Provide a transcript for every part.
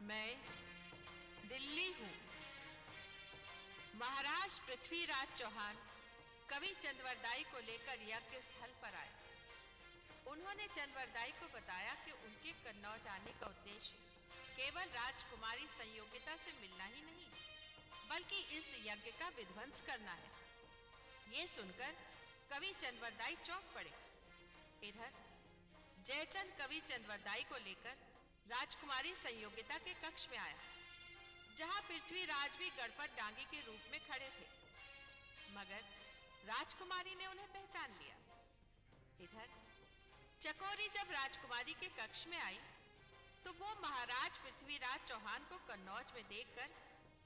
मैं दिल्ली हूँ। महाराज पृथ्वीराज चौहान कवि चंद्रवरदाई को लेकर यज्ञ स्थल पर आए। उन्होंने चंद्रवरदाई को बताया कि उनके कन्नौज आने का उद्देश्य केवल राजकुमारी संयोगिता से मिलना ही नहीं, बल्कि इस यज्ञ का विध्वंस करना है। ये सुनकर कवि चंद्रवरदाई चौंक पड़े। इधर जयचंद कवि चंद्रवरदाई को लेकर राजकुमारी संयोगिता के कक्ष में आया, जहां पृथ्वीराज भी गणपत डांगी के रूप में खड़े थे, मगर राजकुमारी ने उन्हें पहचान लिया। इधर चकोरी जब राजकुमारी के कक्ष में आई तो वो महाराज पृथ्वीराज चौहान को कन्नौज में देखकर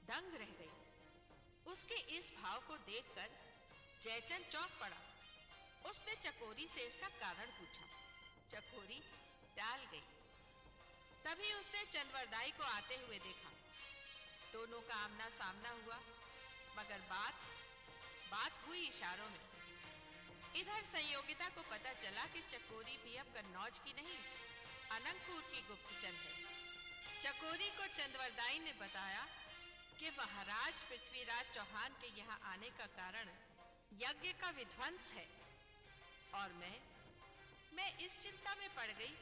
दंग रह गई। उसके इस भाव को देखकर जयचंद चौंक पड़ा। उसने चकोरी से इसका कारण पूछा। चकोरी टाल गई। तभी उसने चंद्रवरदाई को आते हुए देखा। दोनों का आमना सामना हुआ, मगर बात हुई इशारों में। इधर संयोगिता को पता चला कि चकोरी भी अब कन्नौज की नहीं, अनंगपुर की गुप्तचर है। चकोरी को चंद्रवरदाई ने बताया कि महाराज पृथ्वीराज चौहान के यहाँ आने का कारण यज्ञ का विध्वंस है, और मैं इस चिंता में पड़ गई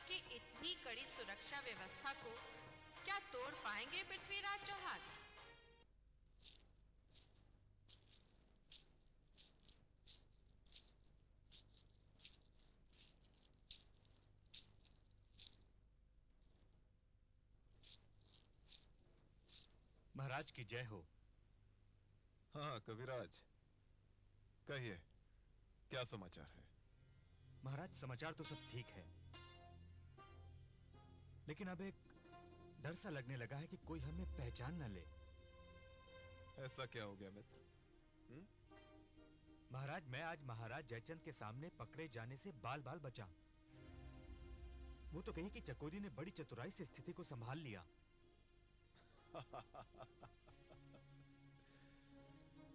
कि इतनी कड़ी सुरक्षा व्यवस्था को क्या तोड़ पाएंगे पृथ्वीराज चौहान। महाराज की जय हो। हाँ कविराज, कहिए क्या समाचार है? महाराज समाचार तो सब ठीक है, लेकिन अब एक डर सा लगने लगा है कि कोई हमें पहचान न ले। ऐसा क्या हो गया मित्र? महाराज, मैं आज महाराज जयचंद के सामने पकड़े जाने से बाल बाल बचा। वो तो कही कि चकोरी ने बड़ी चतुराई से स्थिति को संभाल लिया।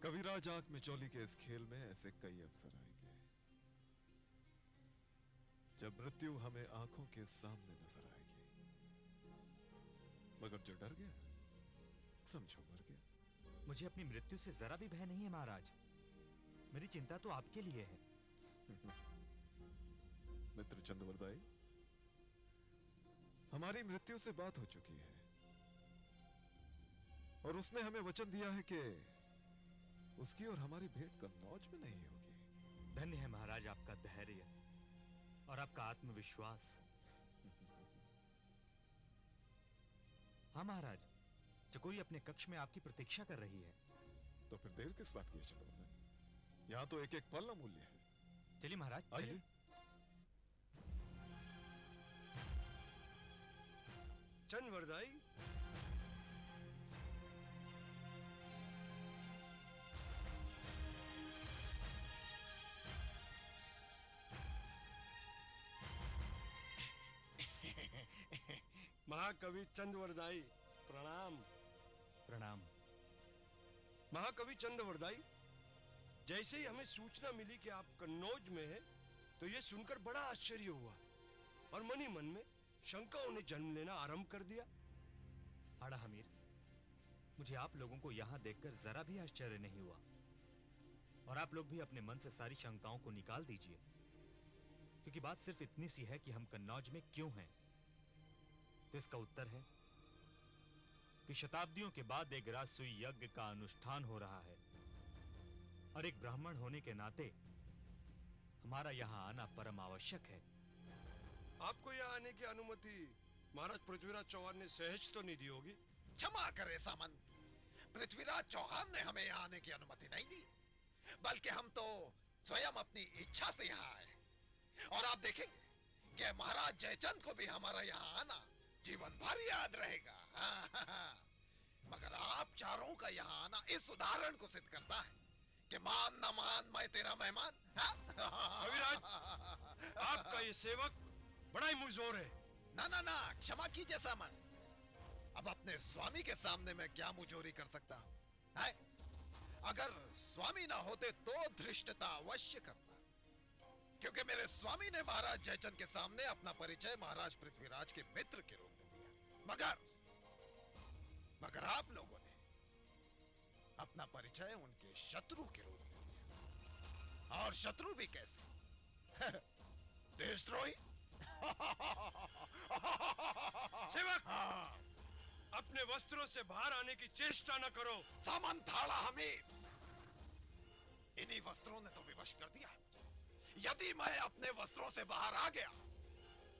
कविराज, आंख में चोली के इस खेल में ऐसे कई अवसर आएंगे जब मृत्यु हमें आंखों के सामने नजर आएगी, मगर जो डर गया समझो मर गया। मुझे अपनी मृत्यु से जरा भी भय नहीं है महाराज। मेरी चिंता तो आपके लिए है। मित्र चंद्रवरदाई, हमारी मृत्यु से बात हो चुकी है और उसने हमें वचन दिया है कि उसकी और हमारी भेंट कन्नौज में नहीं होगी। धन्य है महाराज आपका धैर्य और आपका आत्मविश्वास। हाँ महाराज, चकोरी अपने कक्ष में आपकी प्रतीक्षा कर रही है। तो फिर देर किस बात की है चंद्रवरदाई? यहां तो एक एक पल अमूल्य है। चलिए महाराज, चलिए। चंद्रवरदाई, महाकवि चंद्रवरदाई प्रणाम। प्रणाम। महाकवि चंद्रवरदाई, जैसे ही हमें सूचना मिली कि आप कन्नौज में हैं, तो यह सुनकर बड़ा आश्चर्य हुआ और मन ही मन में शंकाओं ने जन्म लेना आरंभ कर दिया। आड़ा हमीर, मुझे आप लोगों को यहां देखकर जरा भी आश्चर्य नहीं हुआ, और आप लोग भी अपने मन से सारी शंकाओं को निकाल दीजिए, क्योंकि बात सिर्फ इतनी सी है कि हम कन्नौज में क्यों हैं। तो इसका उत्तर है कि शताब्दियों के बाद एक राजसूय यज्ञ का अनुष्ठान हो रहा है, और एक ब्राह्मण होने के नाते हमारा यहां आना परम आवश्यक है। आपको यहाँ आने की अनुमति महाराज पृथ्वीराज चौहान ने सहज तो नहीं दी होगी? क्षमा करे सामंत, पृथ्वीराज चौहान ने हमें यहाँ आने की अनुमति नहीं दी, बल्कि हम तो स्वयं अपनी इच्छा से यहाँ आए। और आप देखेंगे कि महाराज जयचंद को भी हमारा यहाँ आना जीवन भर याद रहेगा। मगर आप चारों का यहाँ आना इस उदाहरण को सिद्ध करता है कि मान न मान मैं तेरा मेहमान। कविराज, आपका ये सेवक बड़ा ही मुंहजोर है। ना ना ना, क्षमा कीजिए सामंत। अब अपने स्वामी के सामने मैं क्या मुंहजोरी कर सकता हूं? अगर स्वामी ना होते तो धृष्टता अवश्य करता, क्योंकि मेरे स्वामी ने महाराज जयचंद के सामने अपना परिचय महाराज पृथ्वीराज के मित्र के रूप में दिया। मगर मगर आप लोगों ने अपना परिचय उनके शत्रु के रूप में दिया। और शत्रु भी कैसे? देशद्रोही। सेवक, अपने वस्त्रों से बाहर आने की चेष्टा न करो। सामंत थाड़ा हमीर, इन्हीं वस्त्रों ने तो विवश कर दिया है मुझे। यदि मैं अपने वस्त्रों से बाहर आ गया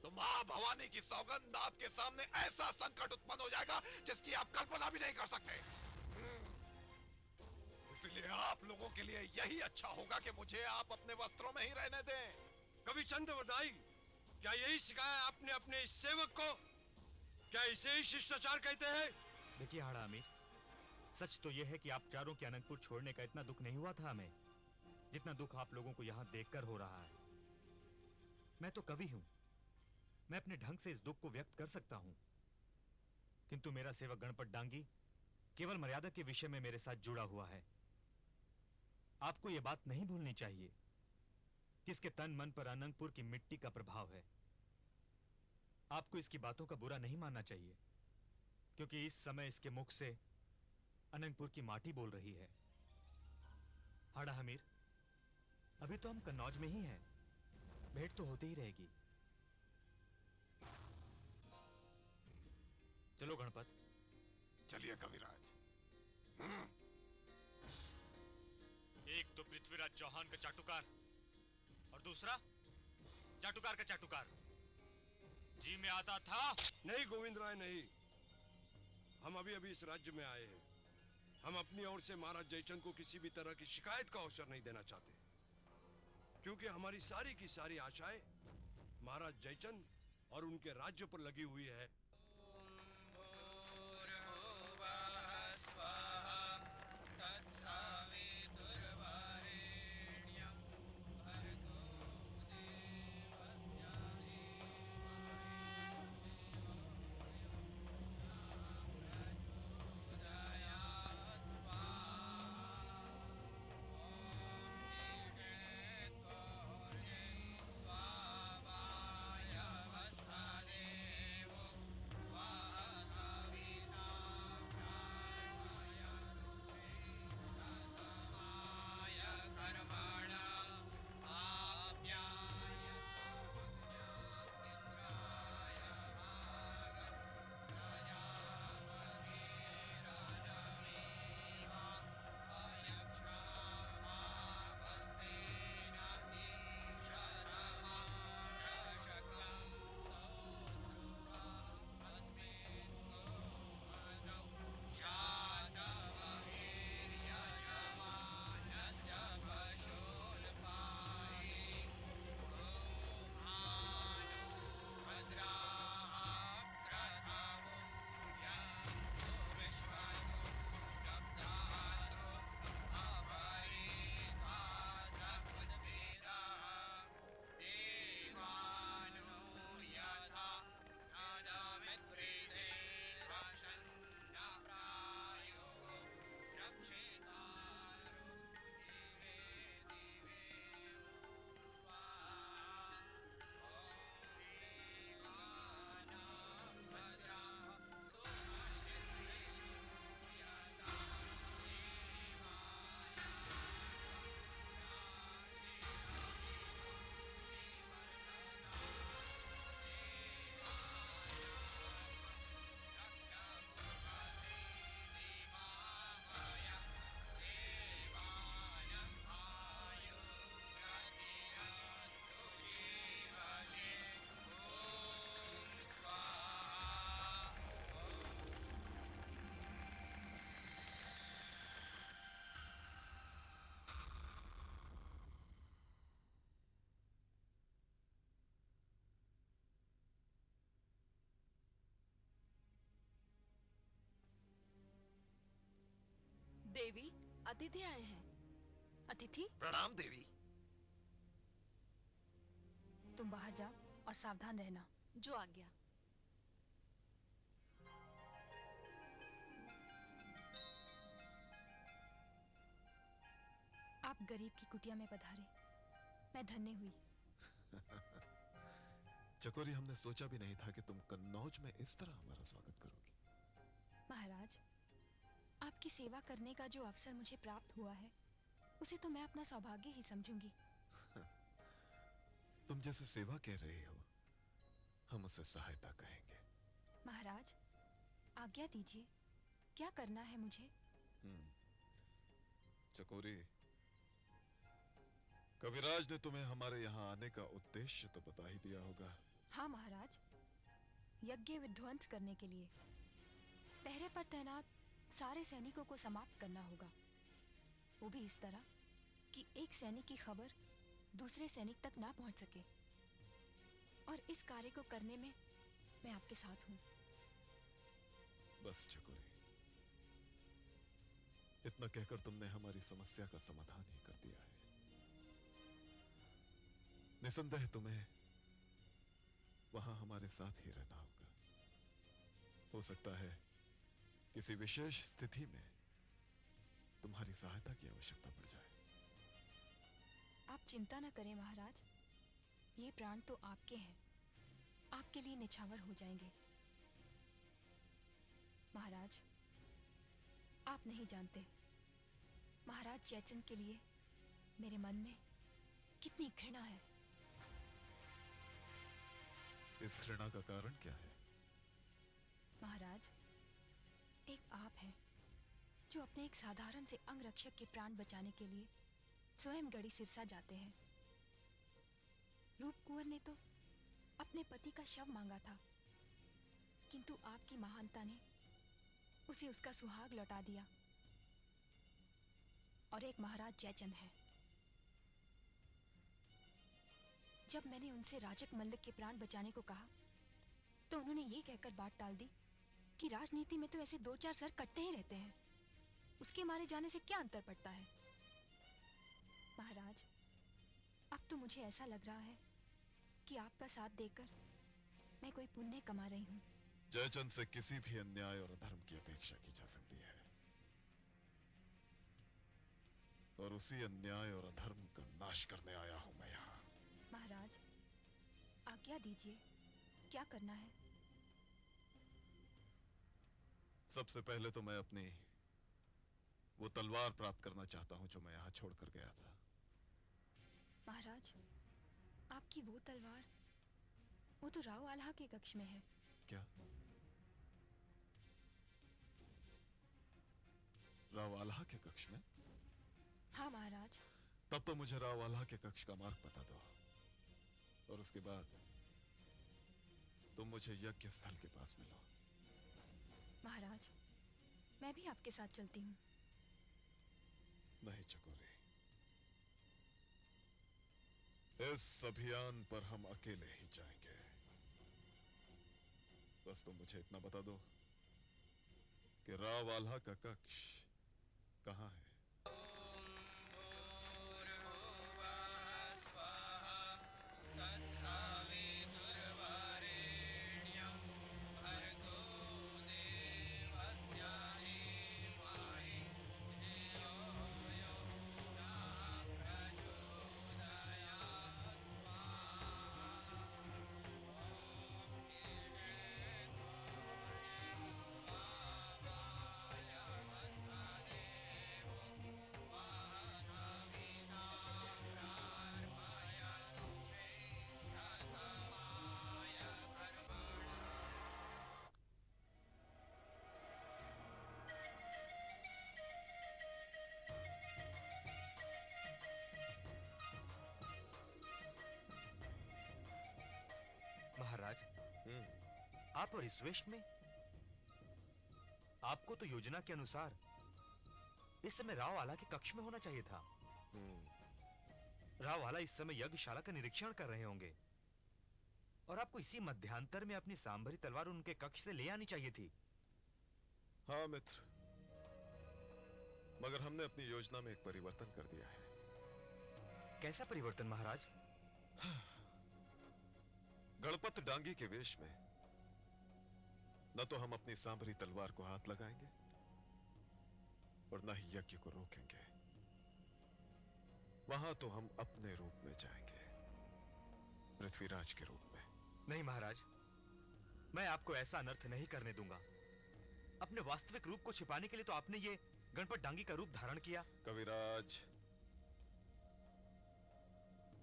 तो मां भवानी की सौगंध आपके सामने ऐसा संकट उत्पन्न हो जाएगा जिसकी आप कल्पना भी नहीं कर सकते। इसलिए आप लोगों के लिए यही अच्छा होगा कि मुझे आप अपने वस्त्रों में ही रहने दें। कवि चंद्रवरदाई, क्या यही सिखाया आपने अपने इस सेवक को? क्या इसे ही शिष्टाचार कहते हैं? देखिए हाड़ा अमीर, सच तो यह है कि आप चारों के अनंतपुर छोड़ने का इतना दुख नहीं हुआ था हमें, जितना दुख आप लोगों को यहां देखकर हो रहा है। मैं तो कवि हूं, मैं अपने ढंग से इस दुख को व्यक्त कर सकता हूं, किंतु मेरा सेवक गणपत डांगी केवल मर्यादा के विषय में मेरे साथ जुड़ा हुआ है। आपको यह बात नहीं भूलनी चाहिए कि इसके तन मन पर अनंतपुर की मिट्टी का प्रभाव है। आपको इसकी बातों का बुरा नहीं मानना चाहिए, क्योंकि इस समय इसके मुख से अनंतपुर की माटी बोल रही है। हाड़ा हमीर, अभी तो हम कन्नौज में ही हैं, भेंट तो होती ही रहेगी। चलो गणपत। चलिए कविराज। एक तो पृथ्वीराज चौहान का चाटुकार और दूसरा चाटुकार का चाटुकार। जी में आता था। नहीं गोविंद राय, नहीं। हम अभी अभी इस राज्य में आए हैं। हम अपनी ओर से महाराज जयचंद को किसी भी तरह की शिकायत का अवसर नहीं देना चाहते, क्योंकि हमारी सारी की सारी आशाएं महाराज जयचंद और उनके राज्य पर लगी हुई है। देवी, अतिथि आए हैं। अतिथि, प्रणाम देवी। तुम बाहर जाओ और सावधान रहना। जो आज्ञा। आप गरीब की कुटिया में पधारे, मैं धन्य हुई। चकोरी, हमने सोचा भी नहीं था कि तुम कन्नौज में इस तरह हमारा स्वागत करोगी। महाराज, आपकी सेवा करने का जो अवसर मुझे प्राप्त हुआ है उसे तो मैं अपना सौभाग्य ही समझूंगी। तुम जैसे सेवा कह रही हो, हम उसे सहायता कहेंगे। महाराज, आज्ञा दीजिए, क्या करना है मुझे? चकोरी, कविराज ने तुम्हें हमारे यहाँ आने का उद्देश्य तो बता ही दिया होगा। हाँ महाराज, यज्ञ विध्वंस करने के लिए पहरे पर तैनात सारे सैनिकों को समाप्त करना होगा, वो भी इस तरह कि एक सैनिक की खबर दूसरे सैनिक तक ना पहुंच सके। और इस कार्य को करने में मैं आपके साथ हूं। बस चकोरी, इतना कहकर तुमने हमारी समस्या का समाधान ही कर दिया है। निसंदेह तुम्हें वहां हमारे साथ ही रहना होगा। हो सकता है किसी विशेष स्थिति में तुम्हारी सहायता की आवश्यकता पड़ जाए। आप चिंता न करें महाराज, ये प्राण तो आपके हैं, आपके लिए निछावर हो जाएंगे। महाराज, आप नहीं जानते महाराज जयचंद के लिए मेरे मन में कितनी घृणा है। इस घृणा का कारण क्या है? महाराज, एक आप हैं जो अपने एक साधारण से अंगरक्षक के प्राण बचाने के लिए स्वयं गढ़ी सिरसा जाते हैं। रूप कुंवर ने तो अपने पति का शव मांगा था, किंतु आपकी महानता ने उसे उसका सुहाग लौटा दिया। और एक महाराज जयचंद है, जब मैंने उनसे राजक मल्लिक के प्राण बचाने को कहा तो उन्होंने ये कहकर बात टाल दी कि राजनीति में तो ऐसे दो चार सर कटते ही रहते हैं, उसके मारे जाने से क्या अंतर पड़ता है। महाराज, अब तो मुझे ऐसा लग रहा है कि आपका साथ देकर मैं कोई पुण्य कमा रही हूँ। जयचंद से किसी भी अन्याय और अधर्म की अपेक्षा की जा सकती है, और उसी अन्याय और अधर्म का नाश करने आया हूं मैं यहाँ। महाराज, आज्ञा दीजिए, क्या करना है? सबसे पहले तो मैं अपनी वो तलवार प्राप्त करना चाहता हूं जो मैं यहां छोड़कर गया था। महाराज, आपकी वो तलवार, वो तो राव आल्हा के कक्ष में है। क्या? राव आल्हा के कक्ष में? हाँ महाराज। तब तो मुझे राव आल्हा के कक्ष का मार्ग बता दो, और उसके बाद तुम मुझे यज्ञ स्थल के पास मिलो। महाराज, मैं भी आपके साथ चलती हूँ। नहीं चकोरी, इस अभियान पर हम अकेले ही जाएंगे। बस तुम मुझे इतना बता दो कि राव आल्हा का कक्ष कहाँ है। महाराज, आप और इस वेश में? आपको तो योजना के अनुसार इस समय राव आला के कक्ष में होना चाहिए था। राव आला इस समय यज्ञशाला का निरीक्षण कर रहे होंगे, और आपको इसी मध्यांतर में अपनी सांभरी तलवार उनके कक्ष से ले आनी चाहिए थी। हाँ मित्र, मगर हमने अपनी योजना में एक परिवर्तन कर दिया है। कैसा परिवर्तन महाराज? गणपत डांगी के वेश में न तो हम अपनी सांभरी तलवार को हाथ लगाएंगे और न ही यज्ञ को रोकेंगे। वहां तो हम अपने रूप में जाएंगे, पृथ्वीराज के रूप में। नहीं महाराज, मैं आपको ऐसा अनर्थ नहीं करने दूंगा। अपने वास्तविक रूप को छिपाने के लिए तो आपने ये गणपत डांगी का रूप धारण किया। कविराज,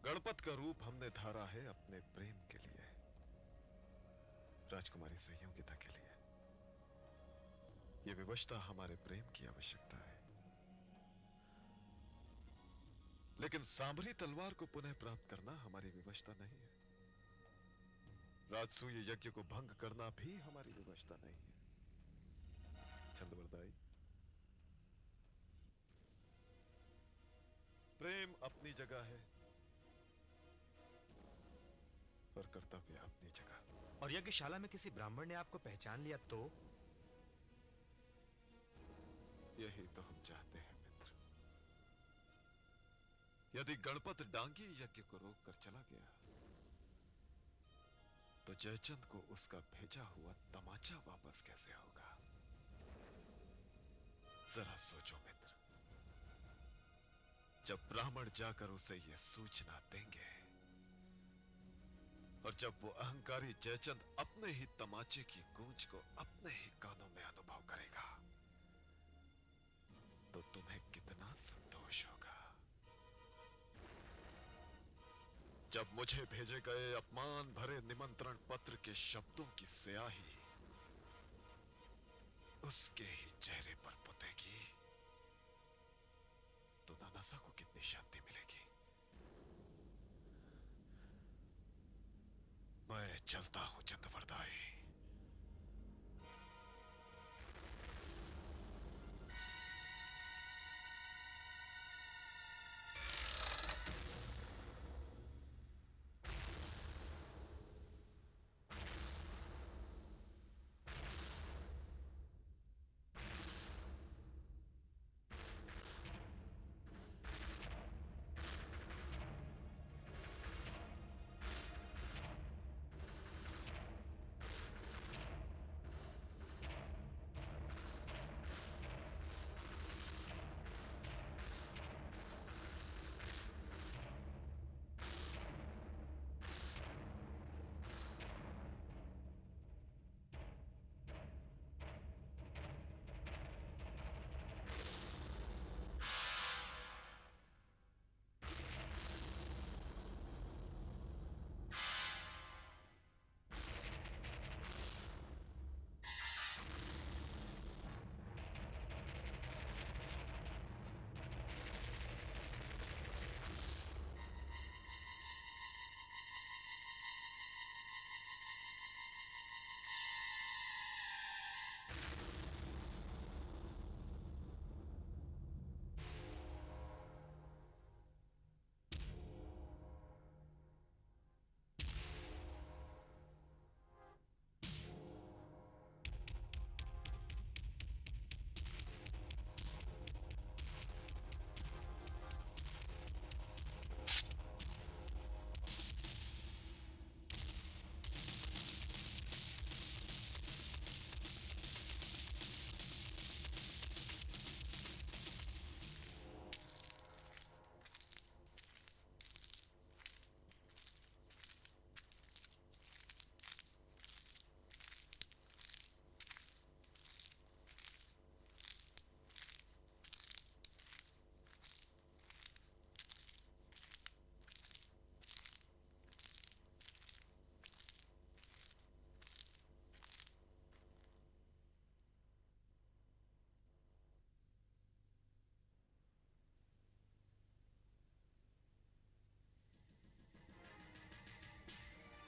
गणपत का रूप हमने धारा है अपने प्रेम के लिए, राजकुमारी संयोगिता के लिए। यह विवशता हमारे प्रेम की आवश्यकता है, लेकिन सांभरी तलवार को पुनः प्राप्त करना हमारी विवशता नहीं है। राजसूय यज्ञ को भंग करना भी हमारी विवशता नहीं है। चंद्रवरदाई, प्रेम अपनी जगह है और कर्तव्य अपनी जगह। और यज्ञशाला में किसी ब्राह्मण ने आपको पहचान लिया तो? यही तो हम चाहते हैं मित्र। यदि गणपत डांगी यज्ञ को रोककर चला गया तो जयचंद को उसका भेजा हुआ तमाचा वापस कैसे होगा? जरा सोचो मित्र। जब ब्राह्मण जाकर उसे यह सूचना देंगे और जब वो अहंकारी जयचंद अपने ही तमाचे की गूंज को अपने ही कानों में अनुभव करेगा तो तुम्हें कितना संतोष होगा। जब मुझे भेजे गए अपमान भरे निमंत्रण पत्र के शब्दों की स्याही उसके ही चेहरे पर पुतेगी तो नानासा को कितनी शांति मिलेगी। मैं चलता हूं चंद्रवरदाई।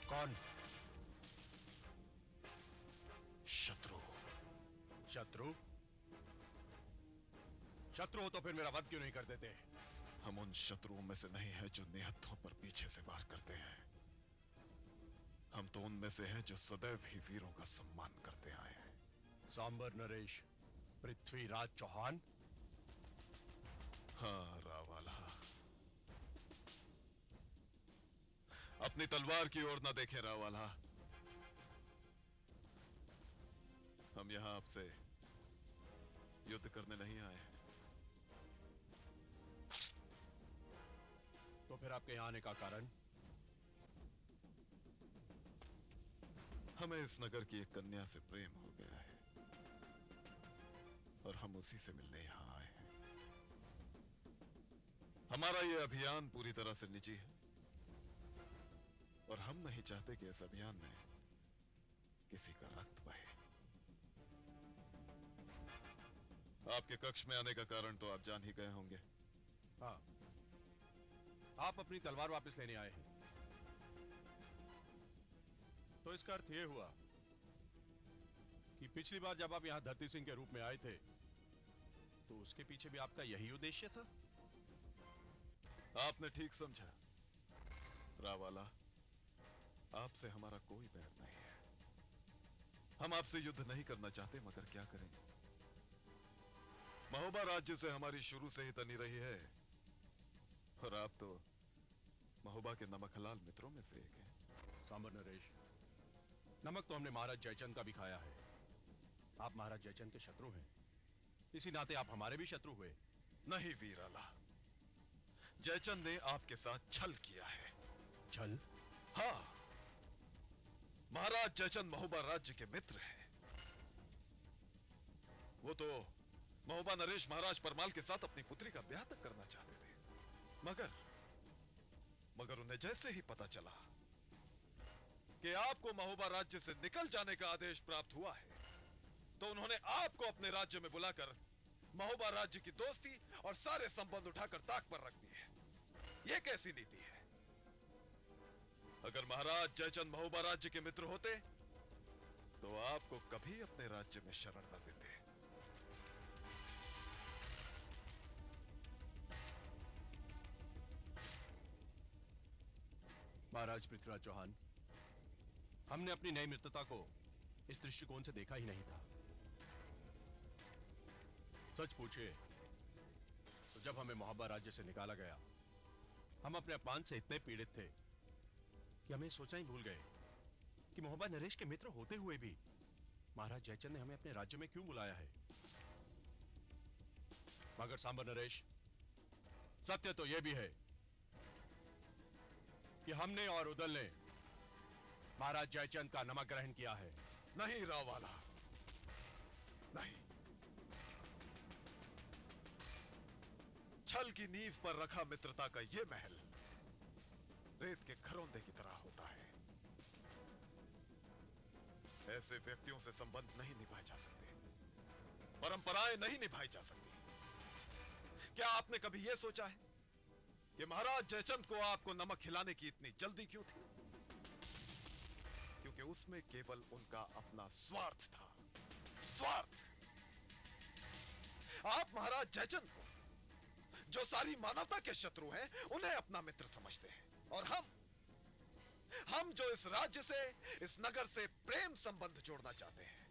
कौन? शत्रु। शत्रु? शत्रु हो तो फिर मेरा वध क्यों नहीं कर देते? हम उन शत्रुओं में से नहीं हैं जो निहत्थों पर पीछे से वार करते हैं। हम तो उनमें से हैं जो सदैव ही वीरों का सम्मान करते आए हैं। सांबर नरेश पृथ्वीराज चौहान? हाँ रावाला, अपनी तलवार की ओर न देखें रावाला। हम यहां आपसे युद्ध करने नहीं आए हैं। तो फिर आपके यहां आने का कारण? हमें इस नगर की एक कन्या से प्रेम हो गया है और हम उसी से मिलने यहां आए हमारा ये अभियान पूरी तरह से निजी है और हम नहीं चाहते कि इस अभियान में किसी का रक्त बहे। आपके कक्ष में आने का कारण तो आप जान ही गए होंगे। हाँ, आप अपनी तलवार वापस लेने आए हैं, तो इसका अर्थ यह हुआ कि पिछली बार जब आप यहां धरती सिंह के रूप में आए थे तो उसके पीछे भी आपका यही उद्देश्य था। आपने ठीक समझा रावाला, आपसे हमारा कोई बैर नहीं है। हम आपसे युद्ध नहीं करना चाहते, मगर क्या करेंगे, महोबा राज्य से हमारी शुरू से ही तनी रही है और आप तो महोबा के नमक हलाल मित्रों में से एक हैं। सांबर नरेश, नमक तो हमने महाराज जयचंद का भी खाया है। आप महाराज जयचंद के शत्रु हैं, इसी नाते आप हमारे भी शत्रु हुए। नहीं वीराला, जयचंद ने आपके साथ छल किया है। छल? हाँ, महाराज जयचंद महोबा राज्य के मित्र हैं। वो तो महोबा नरेश महाराज परमाल के साथ अपनी पुत्री का ब्याह तक करना चाहते थे, मगर उन्हें जैसे ही पता चला कि आपको महोबा राज्य से निकल जाने का आदेश प्राप्त हुआ है, तो उन्होंने आपको अपने राज्य में बुलाकर महोबा राज्य की दोस्ती और सारे संबंध उठाकर ताक पर रख दिए। यह कैसी नीति है? अगर महाराज जयचंद महोबा राज्य के मित्र होते तो आपको कभी अपने राज्य में शरण न देते। महाराज पृथ्वीराज चौहान, हमने अपनी नई मित्रता को इस दृष्टिकोण से देखा ही नहीं था। सच पूछिए तो जब हमें महोबा राज्य से निकाला गया, हम अपने अपमान से इतने पीड़ित थे कि हमें सोचना ही भूल गए कि महोबा नरेश के मित्र होते हुए भी महाराज जयचंद ने हमें अपने राज्य में क्यों बुलाया है। मगर सांबर नरेश, सत्य तो यह भी है कि हमने और उदल ने महाराज जयचंद का नमक ग्रहण किया है। नहीं राववाला, नहीं। छल की नींव पर रखा मित्रता का यह महल रेत के खरोंदे की तरह होता है। ऐसे व्यक्तियों से संबंध नहीं निभाए जा सकते, परंपराएं नहीं निभाई जा सकती। क्या आपने कभी यह सोचा है कि महाराज जयचंद को आपको नमक खिलाने की इतनी जल्दी क्यों थी? क्योंकि उसमें केवल उनका अपना स्वार्थ था। स्वार्थ। आप महाराज जयचंद को, जो सारी मानवता के शत्रु हैं, उन्हें अपना मित्र समझते हैं, और हम जो इस राज्य से, इस नगर से प्रेम संबंध जोड़ना चाहते हैं,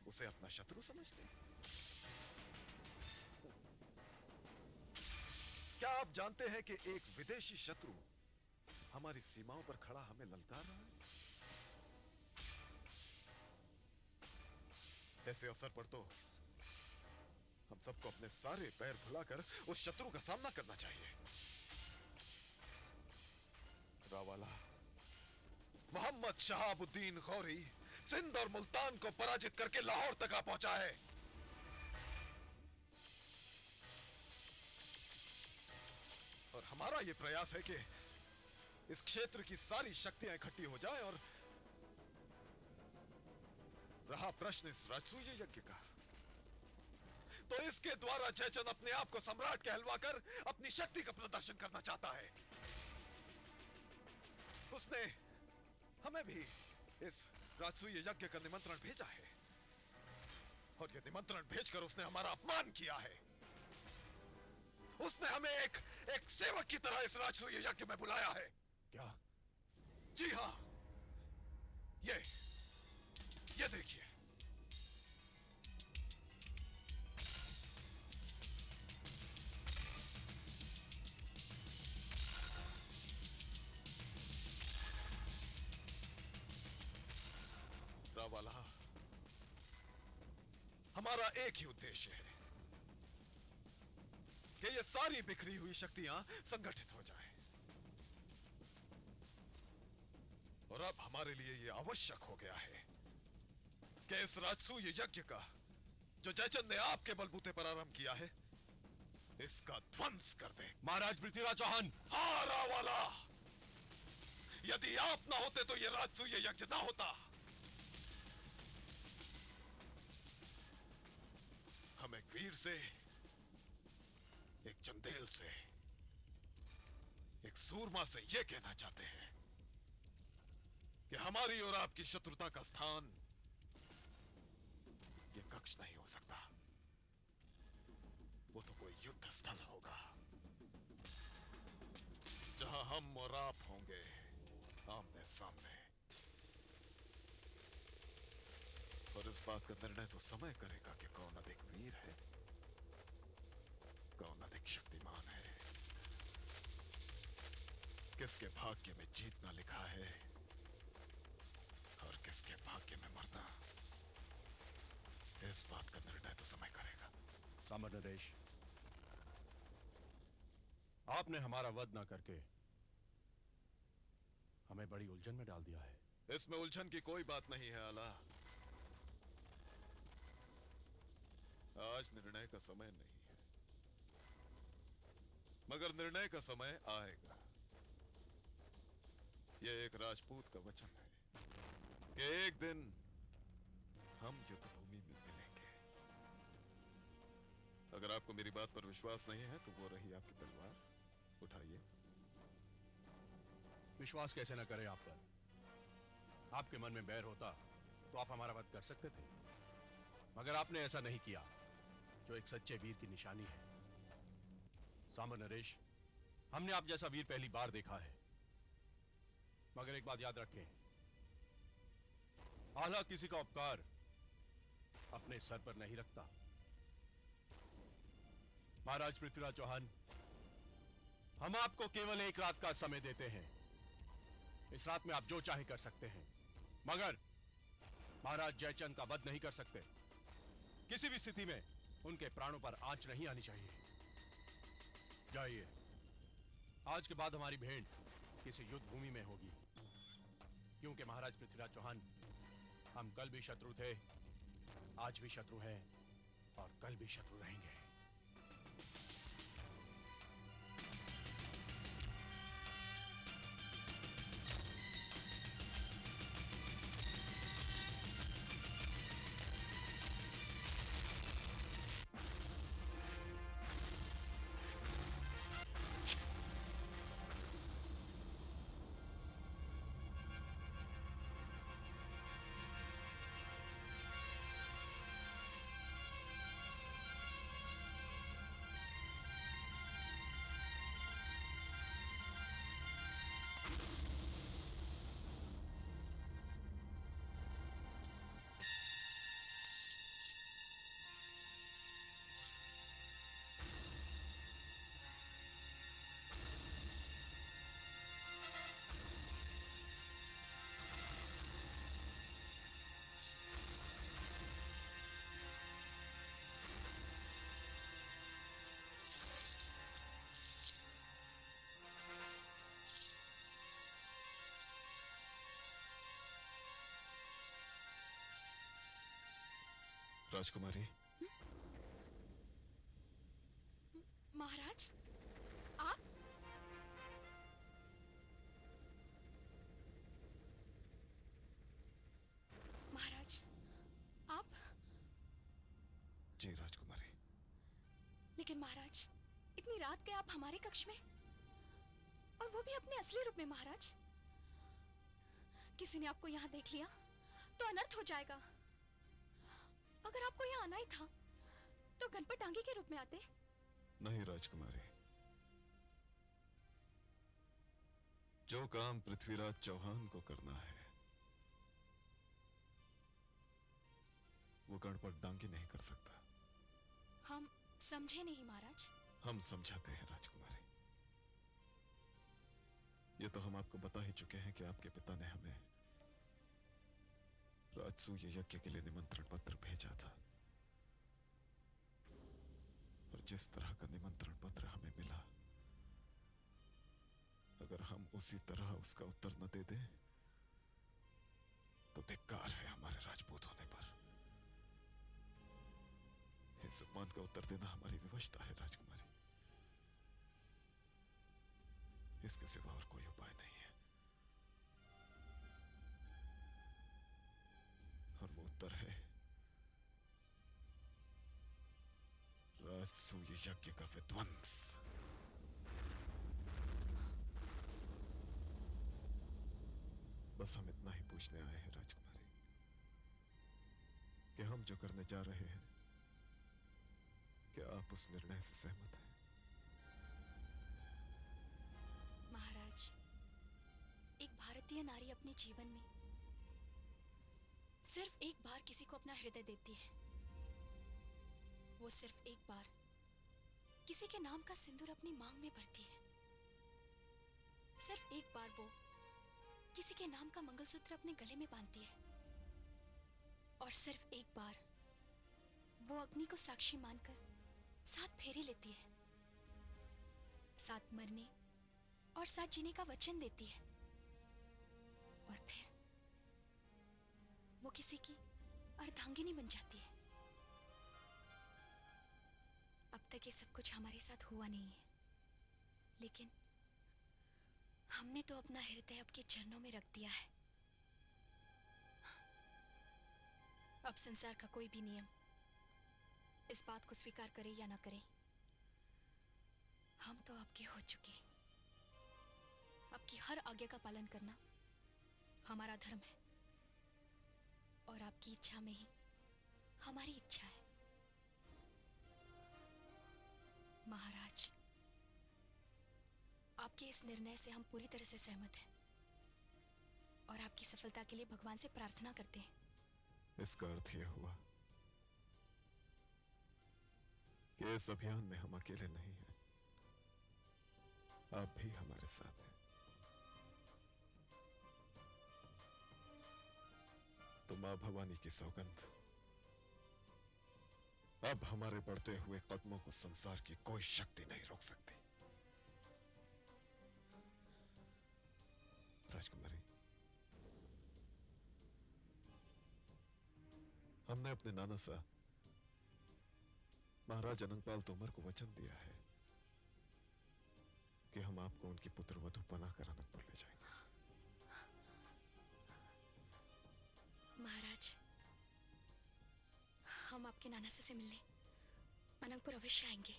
उसे अपना शत्रु समझते हैं। क्या आप जानते हैं कि एक विदेशी शत्रु हमारी सीमाओं पर खड़ा हमें ललकार रहा है? ऐसे अवसर पर तो हम सबको अपने सारे पैर भुलाकर उस शत्रु का सामना करना चाहिए। रावाला, मोहम्मद शहाबुद्दीन गौरी सिंध और मुल्तान को पराजित करके लाहौर तक आ पहुंचा है। और हमारा यह प्रयास है कि इस क्षेत्र की सारी शक्तियां इकट्ठी हो जाएं, और रहा प्रश्न इस राजसूय यज्ञ का, तो इसके द्वारा जयचंद अपने आप को सम्राट कहलवाकर अपनी शक्ति का प्रदर्शन करना चाहता है। उसने हमें भी इस राजसूय यज्ञ का निमंत्रण भेजा है, और यह निमंत्रण भेजकर उसने हमारा अपमान किया है। उसने हमें एक सेवक की तरह इस राजसूय यज्ञ में बुलाया है। क्या? जी हां, ये देखिए। रावाला, हमारा एक ही उद्देश्य है कि ये सारी बिखरी हुई शक्तियां संगठित हो जाएं। और अब हमारे लिए यह आवश्यक हो गया है कि इस राजसूय यज्ञ का, जो जयचंद ने आपके बलबूते पर आरंभ किया है, इसका ध्वंस कर दे। महाराज पृथ्वीराज चौहान। हारा वाला, यदि आप ना होते तो यह राजसूय यज्ञ ना होता। हम एक वीर से, एक चंदेल से, एक सूरमा से यह कहना चाहते हैं कि हमारी और आपकी शत्रुता का स्थान यह कक्ष नहीं हो सकता। वो तो कोई युद्ध स्थल होगा जहां हम और आप होंगे आमने सामने। और इस बात का निर्णय तो समय करेगा कि कौन अधिक वीर है, कौन अधिक शक्तिमान है, किसके भाग्य में जीतना लिखा है और किसके भाग्य में मरना। इस बात का निर्णय तो समय करेगा। सामर नरेश, आपने हमारा वध ना करके हमें बड़ी उलझन में डाल दिया है। इसमें उलझन की कोई बात नहीं है आला। आज निर्णय का समय नहीं है, मगर निर्णय का समय आएगा। यह एक राजपूत का वचन है कि एक दिन हम युद्ध भूमि में मिलेंगे। अगर आपको मेरी बात पर विश्वास नहीं है तो वो रही आपकी तलवार, उठाइए। विश्वास कैसे ना करें आप पर? आपके मन में बैर होता तो आप हमारा वध कर सकते थे, मगर आपने ऐसा नहीं किया, जो एक सच्चे वीर की निशानी है। सामर नरेश, हमने आप जैसा वीर पहली बार देखा है, मगर एक बात याद रखें, आला किसी का उपकार अपने सर पर नहीं रखता। महाराज पृथ्वीराज चौहान, हम आपको केवल एक रात का समय देते हैं। इस रात में आप जो चाहे कर सकते हैं, मगर महाराज जयचंद का वध नहीं कर सकते। किसी भी स्थिति में उनके प्राणों पर आंच नहीं आनी चाहिए। जाइए, आज के बाद हमारी भेंट किसी युद्ध भूमि में होगी, क्योंकि महाराज पृथ्वीराज चौहान, हम कल भी शत्रु थे, आज भी शत्रु हैं और कल भी शत्रु रहेंगे। राजकुमारी, महाराज, आप? महाराज, आप? जी राजकुमारी। लेकिन महाराज, इतनी रात के आप हमारे कक्ष में, और वो भी अपने असली रूप में। महाराज, किसी ने आपको यहाँ देख लिया तो अनर्थ हो जाएगा। अगर आपको यहाँ आना ही था तो गणपत डांगी के रूप में आते। नहीं राजकुमारी, जो काम पृथ्वीराज चौहान को करना है वो गणपत डांगी नहीं कर सकता। हम समझे नहीं महाराज। हम समझाते हैं राजकुमारी। ये तो हम आपको बता ही चुके हैं कि आपके पिता ने हमें राजसूय यज्ञ के लिए निमंत्रण पत्र भेजा था, और जिस तरह का निमंत्रण पत्र हमें मिला, अगर हम उसी तरह उसका उत्तर न दे दें तो धिक्कार है हमारे राजपूत होने पर। इस सम्मान का उत्तर देना हमारी विवशता है राजकुमारी। इसके सिवा और कोई उपाय नहीं है। और वो उत्तर है राजसूय यज्ञ का विध्वंस। बस हम इतना ही पूछने आए हैं राजकुमारी कि हम जो करने जा रहे हैं, क्या आप उस निर्णय से सहमत हैं? महाराज, एक भारतीय नारी अपने जीवन में सिर्फ एक बार किसी को अपना हृदय देती है। वो सिर्फ एक बार किसी के नाम का सिंदूर अपनी मांग में भरती है। सिर्फ एक बार वो किसी के नाम का मंगलसूत्र अपने गले में बांधती है। और सिर्फ एक बार वो अग्नि को साक्षी मानकर 7 फेरे लेती है। 7 मरने और 7 जीने का वचन देती है। और फिर वो किसी की अर्धांगिनी बन जाती है। अब तक ये सब कुछ हमारे साथ हुआ नहीं है, लेकिन हमने तो अपना हृदय आपके चरणों में रख दिया है। अब संसार का कोई भी नियम इस बात को स्वीकार करे या ना करे, हम तो आपके हो चुके। आपकी हर आज्ञा का पालन करना हमारा धर्म है, और आपकी इच्छा में ही हमारी इच्छा है। महाराज, आपके इस निर्णय से हम पूरी तरह से सहमत हैं और आपकी सफलता के लिए भगवान से प्रार्थना करते हैं। इसका अर्थ यह हुआ कि इस अभियान में हम अकेले नहीं हैं, आप भी हमारे साथ हैं। तो मां भवानी की सौगंध, अब हमारे बढ़ते हुए कदमों को संसार की कोई शक्ति नहीं रोक सकती। राजकुमारी, हमने अपने नाना सा महाराज अनंगपाल तोमर को वचन दिया है कि हम आपको उनकी पुत्र वधू बनाकर अनंतपुर ले जाएंगे। महाराज, हम आपके नाना से मिलने अनंतपुर अवश्य आएंगे।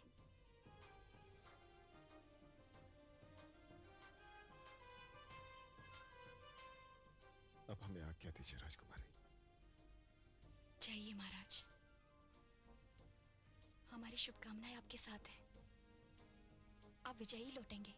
अब हमें आज्ञा दीजिए राजकुमारी। चाहिए महाराज, हमारी शुभकामनाएं आपके साथ हैं। आप विजयी लौटेंगे।